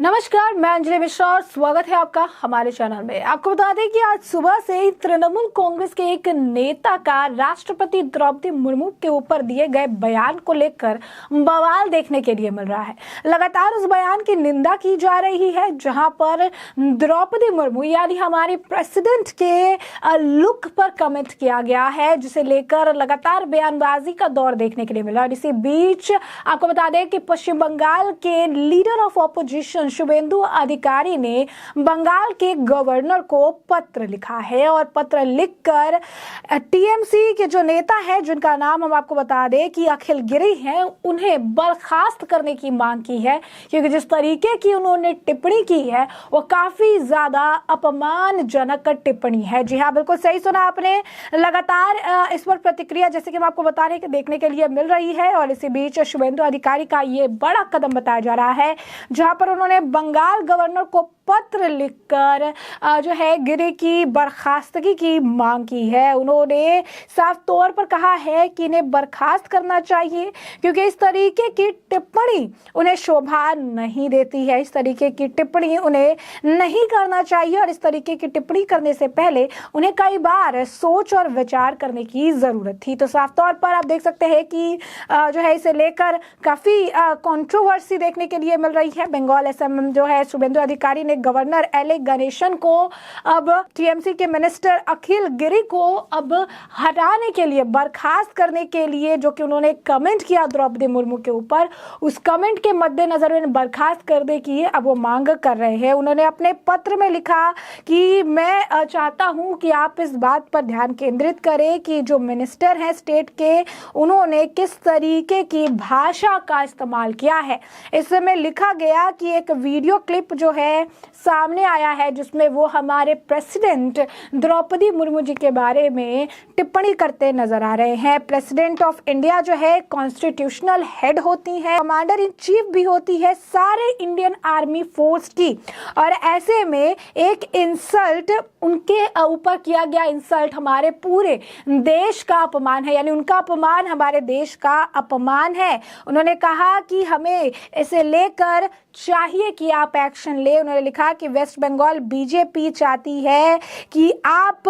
नमस्कार, मैं अंजलि मिश्रा और स्वागत है आपका हमारे चैनल में। आपको बता दें कि आज सुबह से ही तृणमूल कांग्रेस के एक नेता का राष्ट्रपति द्रौपदी मुर्मू के ऊपर दिए गए बयान को लेकर बवाल देखने के लिए मिल रहा है। लगातार उस बयान की निंदा की जा रही है, जहां पर द्रौपदी मुर्मू यानी हमारे प्रेसिडेंट के लुक पर कमेंट किया गया है, जिसे लेकर लगातार बयानबाजी का दौर देखने के लिए मिला। और इसी बीच आपको बता दें कि पश्चिम बंगाल के लीडर ऑफ ऑपोजिशन शुभेंदु अधिकारी ने बंगाल के गवर्नर को पत्र लिखा है और पत्र लिखकर टीएमसी के जो नेता हैं, जिनका नाम हम आपको बता दें कि अखिल गिरी हैं, उन्हें बर्खास्त करने की मांग की है, क्योंकि जिस तरीके की उन्होंने टिप्पणी की है वो काफी ज्यादा अपमानजनक टिप्पणी है। जी हाँ, बिल्कुल सही सुना आपने। लगातार इस पर प्रतिक्रिया जैसे कि हम आपको बता रहे हैं कि देखने के लिए मिल रही है। और इसी बीच शुभेंदु अधिकारी का ये बड़ा कदम बताया जा रहा है, जहां पर उन्होंने बंगाल गवर्नर को पत्र लिखकर जो है गिरी की बर्खास्तगी की मांग की है। उन्होंने साफ तौर पर कहा है कि इन्हें बर्खास्त करना चाहिए, क्योंकि इस तरीके की टिप्पणी उन्हें शोभा नहीं देती है। इस तरीके की टिप्पणी उन्हें नहीं करना चाहिए और इस तरीके की टिप्पणी करने से पहले उन्हें कई बार सोच और विचार करने की जरूरत थी। तो साफ तौर पर आप देख सकते हैं कि जो है इसे लेकर काफी कंट्रोवर्सी देखने के लिए मिल रही है। बंगाल एसएम जो है शुभेंदु अधिकारी ने गवर्नर एल गणेशन को अब टीएमसी के मिनिस्टर अखिल गिरी को अब हटाने के लिए, बर्खास्त करने के लिए, जो कि उन्होंने कमेंट किया द्रौपदी मुर्मू के ऊपर, उस कमेंट के मद्देनजर उन्हें बर्खास्त करने की अब वो मांग कर रहे हैं। उन्होंने अपने पत्र में लिखा कि मैं चाहता हूं कि आप इस बात पर ध्यान केंद्रित करें कि जो मिनिस्टर हैं स्टेट के, उन्होंने किस तरीके की भाषा का इस्तेमाल किया है। इसमें लिखा गया कि एक वीडियो क्लिप जो है सामने आया है, जिसमें वो हमारे प्रेसिडेंट द्रौपदी मुर्मू जी के बारे में टिप्पणी करते नजर आ रहे हैं। प्रेसिडेंट ऑफ इंडिया जो है कॉन्स्टिट्यूशनल हेड होती है, कमांडर इन चीफ भी होती है सारे इंडियन आर्मी फोर्स की, और ऐसे में एक इंसल्ट उनके ऊपर किया गया, इंसल्ट हमारे पूरे देश का अपमान है, यानी उनका अपमान हमारे देश का अपमान है। उन्होंने कहा कि हमें इसे लेकर चाहिए कि आप एक्शन ले। उन्होंने लिखा कि वेस्ट बंगाल बीजेपी चाहती है कि आप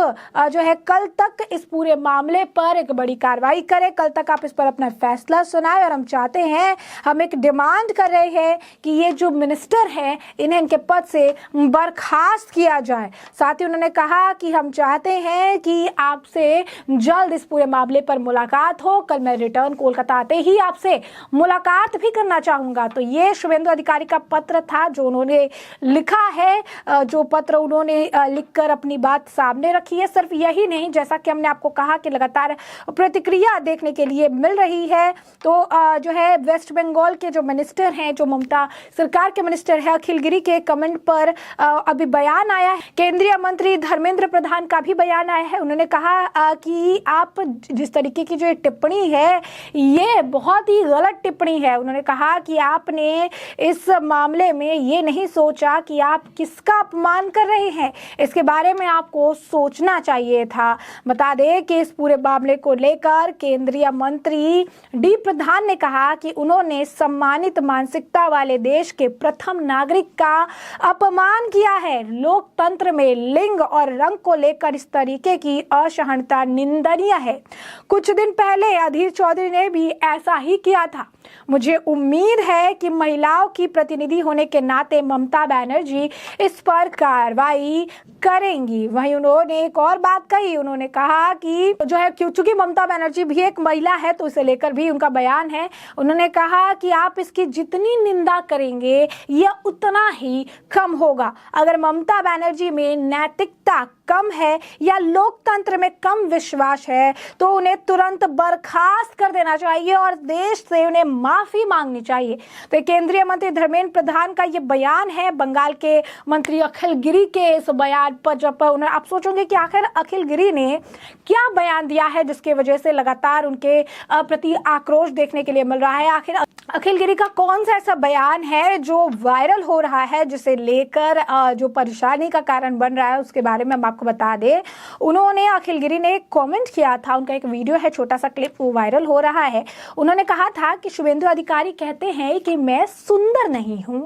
जो है कल तक इस पूरे मामले पर एक बड़ी कार्रवाई करें, कल तक आप इस पर अपना फैसला सुनाएं, और हम चाहते हैं, हम एक डिमांड कर रहे हैं कि ये जो मिनिस्टर हैं इन्हें इनके पद से बर्खास्त किया जाए। साथ ही उन्होंने कहा कि हम चाहते हैं कि आपसे जल्द इस पूरे मामले पर मुलाकात हो। कल मैं रिटर्न कोलकाता आते ही आपसे मुलाकात भी करना चाहूंगा। तो ये शुभेंदु अधिकारी का पत्र था जो उन्होंने लिखा है, जो पत्र उन्होंने लिखकर अपनी बात सामने रखी है। सिर्फ यही नहीं, जैसा कि हमने आपको कहा कि लगातार प्रतिक्रिया देखने के लिए मिल रही है, तो जो है वेस्ट बंगाल के जो मिनिस्टर हैं, जो ममता सरकार के मिनिस्टर है, अखिल गिरी के कमेंट पर अभी बयान आया है। केंद्रीय मंत्री धर्मेंद्र प्रधान का भी बयान आया है। उन्होंने कहा कि आप जिस तरीके की जो टिप्पणी है ये बहुत ही गलत टिप्पणी है। उन्होंने कहा कि आपने इस मामले में ये नहीं सोचा कि आप किसका अपमान कर रहे हैं, इसके बारे में आपको सोचना चाहिए था। बता दें कि इस पूरे मामले को लेकर केंद्रीय मंत्री डी प्रधान ने कहा कि उन्होंने सम्मानित मानसिकता वाले देश के प्रथम नागरिक का अपमान किया है। लोकतंत्र में लिंग और रंग को लेकर इस तरीके की असहनता निंदनीय है। कुछ दिन पहले अधीर चौधरी ने भी ऐसा ही किया था। मुझे उम्मीद है कि महिलाओं की प्रतिनिधि होने के नाते ममता बनर्जी इस पर कार्रवाई करेंगी। वहीं उन्होंने एक और बात कही, उन्होंने कहा कि जो है क्योंकि ममता बनर्जी भी एक महिला है, तो इसे लेकर भी उनका बयान है। उन्होंने कहा कि आप इसकी जितनी निंदा करेंगे यह उतना ही कम होगा। अगर ममता बनर्जी में नैतिकता कम है या लोकतंत्र में कम विश्वास है तो उन्हें तुरंत बर्खास्त कर देना चाहिए और देश से उन्हें माफी मांगनी चाहिए। तो केंद्रीय मंत्री धर्मेंद्र प्रधान का ये बयान है। बंगाल के मंत्री अखिल गिरी के इस बयान पर जब आप सोचोगे कि आखिर अखिल गिरी ने क्या बयान दिया है जिसकी वजह से लगातार उनके प्रति आक्रोश देखने के लिए मिल रहा है। आखिर अखिल गिरी का कौन सा ऐसा बयान है जो वायरल हो रहा है, जिसे लेकर जो परेशानी का कारण बन रहा है, उसके बारे में हम आपको आपको बता दें, उन्होंने अखिल गिरी ने कमेंट किया था, उनका एक वीडियो है, छोटा सा क्लिप, वो वायरल हो रहा है। उन्होंने कहा था कि शुभेंदु अधिकारी कहते हैं कि मैं सुंदर नहीं हूं।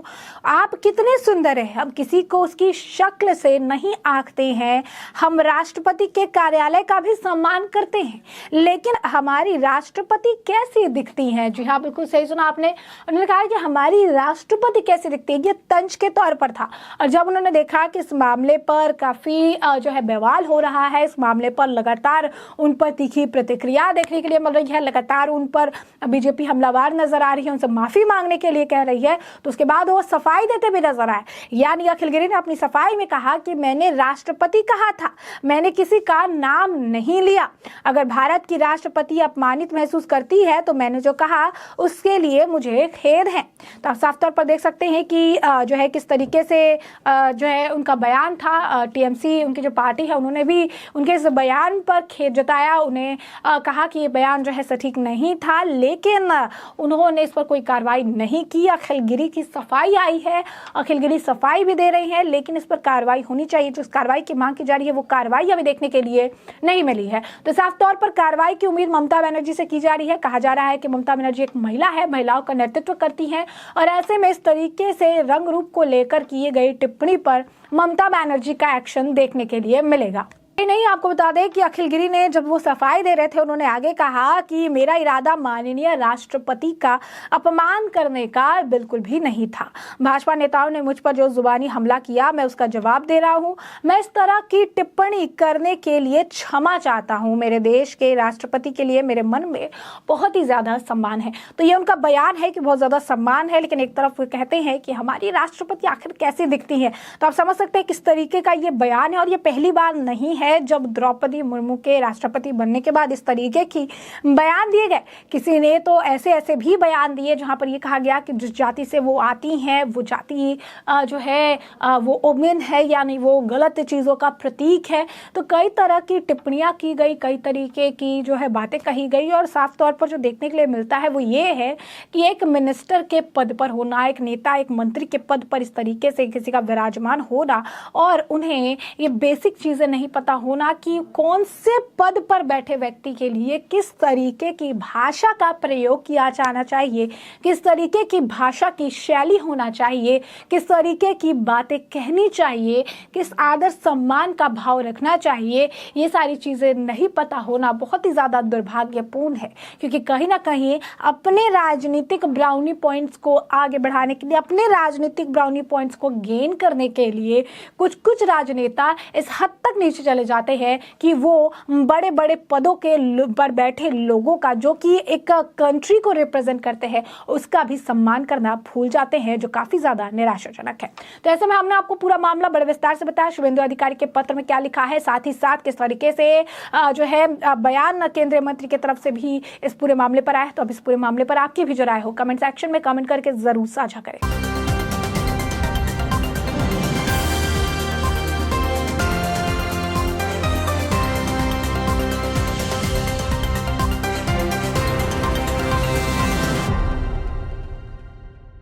आप कितने सुंदर हैं, हम किसी को उसकी शक्ल से नहीं आंकते हैं, हम राष्ट्रपति के कार्यालय का भी सम्मान करते हैं, लेकिन हमारी राष्ट्रपति कैसी दिखती हैं। जी हाँ, बिल्कुल सही सुना आपने। उन्होंने कहा कि हमारी राष्ट्रपति कैसी दिखती है, ये तंज के तौर पर था। और जब उन्होंने देखा कि इस मामले पर काफी जो है बवाल हो रहा है, इस मामले पर लगातार उन पर तीखी प्रतिक्रिया देखने के लिए मिल रही है, लगातार उन पर बीजेपी हमलावर नजर आ रही है, उनसे माफी मांगने के लिए कह रही है, तो उसके बाद वो सफाई देते भी नजर आए। यानी अखिल गिरी ने अपनी सफाई में कहा कि मैंने राष्ट्रपति कहा था, मैंने किसी का नाम नहीं लिया। अगर भारत की राष्ट्रपति अपमानित महसूस करती है तो मैंने जो कहा उसके लिए मुझे खेद है। तो आप साफ तौर पर देख सकते हैं कि जो है किस तरीके से जो है उनका बयान था। टीएमसी उनकी जो पार्टी है, उन्होंने भी उनके इस बयान पर खेद जताया, उन्हें कहा कि ये बयान जो है सटीक नहीं था, लेकिन उन्होंने इस पर कोई कार्रवाई नहीं की। अखिल गिरी की सफाई आई है, अखिल गिरी सफाई भी दे रही है, लेकिन इस पर कार्रवाई होनी चाहिए। जो कार्रवाई की मांग की जा रही है वो कार्रवाई अभी देखने के लिए नहीं मिली है। तो साफ तौर पर कार्रवाई की उम्मीद ममता बनर्जी से की जा रही है। कहा जा रहा है कि ममता बनर्जी एक महिला है, महिलाओं का नेतृत्व करती हैं, और ऐसे में इस तरीके से रंग रूप को लेकर किए गई टिप्पणी पर ममता बनर्जी का एक्शन देखने के लिए मिलेगा। नहीं, आपको बता दें कि अखिल गिरी ने जब वो सफाई दे रहे थे, उन्होंने आगे कहा कि मेरा इरादा माननीय राष्ट्रपति का अपमान करने का बिल्कुल भी नहीं था। भाजपा नेताओं ने मुझ पर जो जुबानी हमला किया, मैं उसका जवाब दे रहा हूं। मैं इस तरह की टिप्पणी करने के लिए क्षमा चाहता हूं। मेरे देश के राष्ट्रपति के लिए मेरे मन में बहुत ही ज्यादा सम्मान है। तो ये उनका बयान है कि बहुत ज्यादा सम्मान है, लेकिन एक तरफ वो कहते हैं कि हमारी राष्ट्रपति आखिर कैसी दिखती है। तो आप समझ सकते हैं किस तरीके का ये बयान है, और ये पहली बार नहीं है जब द्रौपदी मुर्मू के राष्ट्रपति बनने के बाद इस तरीके की बयान दिए गए। किसी ने तो ऐसे भी बयान दिए जहां पर यह कहा गया कि जिस जाति से वो आती हैं वो जाति जो है वो ओमेन है, यानी वो गलत चीजों का प्रतीक है। तो कई तरह की टिप्पणियां की गई, कई तरीके की जो है बातें कही गई, और साफ तौर पर जो देखने के लिए मिलता है वो ये है कि एक मिनिस्टर के पद पर होना, एक नेता, एक मंत्री के पद पर इस तरीके से किसी का विराजमान होना, और उन्हें ये बेसिक चीजें नहीं पता होना कि कौन से पद पर बैठे व्यक्ति के लिए किस तरीके की भाषा का प्रयोग किया जाना चाहिए, किस तरीके की भाषा की शैली होना चाहिए, किस तरीके की बातें कहनी चाहिए, किस आदर सम्मान का भाव रखना चाहिए, ये सारी चीजें नहीं पता होना बहुत ही ज्यादा दुर्भाग्यपूर्ण है। क्योंकि कहीं ना कहीं अपने राजनीतिक ब्राउनी पॉइंट्स को आगे बढ़ाने के लिए, अपने राजनीतिक ब्राउनी पॉइंट्स को गेन करने के लिए कुछ राजनेता इस हद तक नीचे चले जाते हैं कि वो बड़े बड़े पदों के पर बैठे लोगों का, जो कि एक कंट्री को रिप्रेजेंट करते हैं, उसका भी सम्मान करना भूल जाते हैं, जो काफी ज्यादा निराशाजनक है। तो ऐसे में हमने आपको पूरा मामला बड़े विस्तार से बताया, शुभेंदु अधिकारी के पत्र में क्या लिखा है, साथ ही साथ किस तरीके से जो है बयान केंद्रीय मंत्री की तरफ से भी इस पूरे मामले पर आया। तो अब इस पूरे मामले पर आपकी भी जो राय हो, कमेंट सेक्शन में कमेंट करके जरूर साझा करें।